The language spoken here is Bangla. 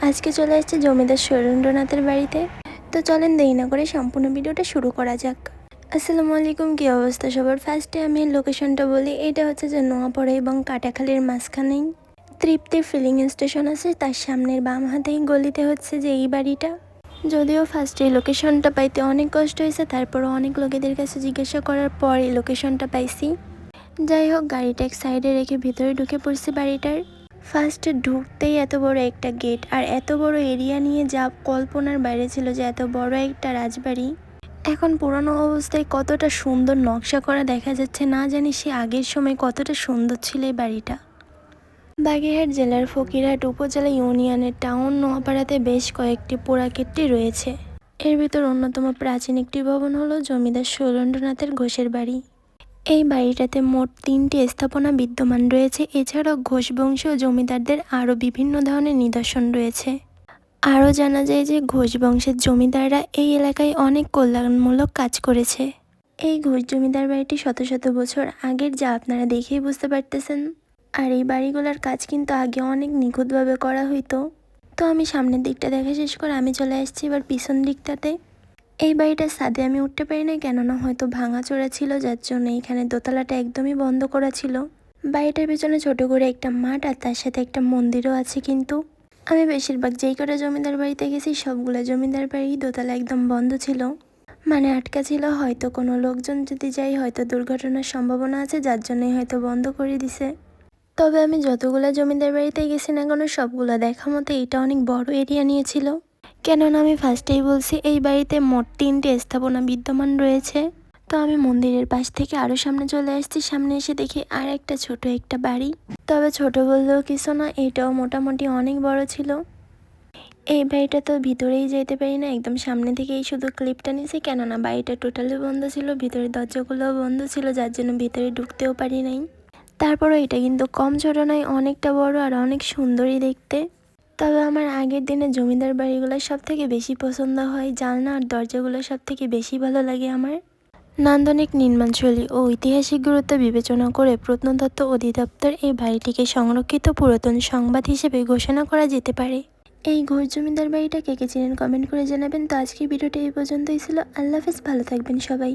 আজকে চলে আসছে জমিদার সুরেন্দ্রনাথের বাড়িতে। তো চলেন দেরি না করে সম্পূর্ণ ভিডিওটা শুরু করা যাক। আসসালামু আলাইকুম, কি অবস্থা সবার? ফার্স্টে আমি লোকেশনটা বলি। এটা হচ্ছে যে নোয়াপাড়া এবং কাটাখালীর মাঝখানেই তৃপ্তি ফিলিং স্টেশন আছে, তার সামনের বাম হাতেই গলিতে হচ্ছে যে এই বাড়িটা। যদিও ফার্স্টে এই লোকেশনটা পাইতে অনেক কষ্ট হয়েছে, তারপরও অনেক লোকেদের কাছে জিজ্ঞাসা করার পর এই লোকেশনটা পাইছি। যাই হোক, গাড়িটা এক সাইডে রেখে ভিতরে ঢুকে পড়ছি বাড়িটার। ফার্স্টে ঢুকতেই এত বড় একটা গেট আর এত বড় এরিয়া নিয়ে যা কল্পনার বাইরে ছিল যে এত বড় একটা রাজবাড়ি এখন পুরানো অবস্থায় কতটা সুন্দর নকশা করা দেখা যাচ্ছে। না জানি সে আগের সময় কতটা সুন্দর ছিল এই বাড়িটা। বাগেরহাট জেলার ফকিরহাট উপজেলা ইউনিয়নের টাউন নোয়াপাড়াতে বেশ কয়েকটি পোড়াকীর্তি রয়েছে। এর ভিতর অন্যতম প্রাচীন একটি ভবন হলো জমিদার সুরেন্দ্রনাথের ঘোষের বাড়ি। এই বাড়িটাতে মোট 3টি স্থাপনা বিদ্যমান রয়েছে। এছাড়াও ঘোষ বংশীয় জমিদারদের আরও বিভিন্ন ধরনের নিদর্শন রয়েছে। আরও জানা যায় যে ঘোষ বংশের জমিদাররা এই এলাকায় অনেক কল্যাণমূলক কাজ করেছে। এই ঘোষ জমিদার বাড়িটি শত শত বছর আগের, যা আপনারা দেখেই বুঝতে পারতেছেন। আর এই বাড়িগুলোর কাজ কিন্তু আগে অনেক নিখুঁতভাবে করা হইতো। তো আমি সামনের দিকটা দেখা শেষ করে আমি চলে আসছি এবার পিছন দিকটাতে। এই বাড়িটার ছাদে আমি উঠতে পারি না, কেননা হয়তো ভাঙাচোরা ছিল, যার জন্য এখানে দোতলাটা একদমই বন্ধ করা ছিল। বাড়িটার পেছনে ছোট করে একটা মাঠ আর তার সাথে একটা মন্দিরও আছে। কিন্তু আমি বেশিরভাগ যেই কটা জমিদার বাড়িতে গেছি সবগুলো জমিদার বাড়ি দোতলা একদম বন্ধ ছিল, মানে আটকা ছিল। হয়তো কোনো লোকজন যদি যাই হয়তো দুর্ঘটনার সম্ভাবনা আছে, যার জন্যই হয়তো বন্ধ করে দিছে। তবে আমি যতগুলো জমিদার বাড়িতে গেছি না কেন সবগুলো দেখা মতো এটা অনেক বড় এরিয়া নিয়েছিল। কেননা আমি ফার্স্টেই বলছি এই বাড়িতে মোট 3টে স্থাপনা বিদ্যমান রয়েছে। তো আমি মন্দিরের পাশ থেকে আরও সামনে চলে আসছি। সামনে এসে দেখি আর একটা ছোট একটা বাড়ি। তবে ছোট বললেও কিছু না, এটাও মোটামুটি অনেক বড় ছিল। এই বাড়িটা তো ভিতরেই যেতে পারি না, একদম সামনে থেকেই শুধু ক্লিপটা নিয়েছি, কেননা বাড়িটা টোটালি বন্ধ ছিল, ভিতরের দরজাগুলোও বন্ধ ছিল, যার জন্য ভিতরে ঢুকতেও পারি নাই। তারপরও এটা কিন্তু কম ছোট নয়, অনেকটা বড় আর অনেক সুন্দরই দেখতে। তবে আমার আগের দিনে জমিদার বাড়িগুলো সব থেকে বেশি পছন্দ হয়, জানলা আর দরজাগুলো সব থেকে বেশি ভালো লাগে আমার। নান্দনিক নির্মাণশৈলী ও ঐতিহাসিক গুরুত্ব বিবেচনা করে প্রত্নতত্ত্ব অধিদপ্তর এই বাড়িটিকে সংরক্ষিত পুরাতন সংবাদ হিসেবে ঘোষণা করা যেতে পারে। এই ঘোষ জমিদার বাড়িটা কে কে চিনেন কমেন্ট করে জানাবেন। তো আজকের ভিডিওটা এই পর্যন্তই ছিল। আল্লাহ হাফেজ, ভালো থাকবেন সবাই।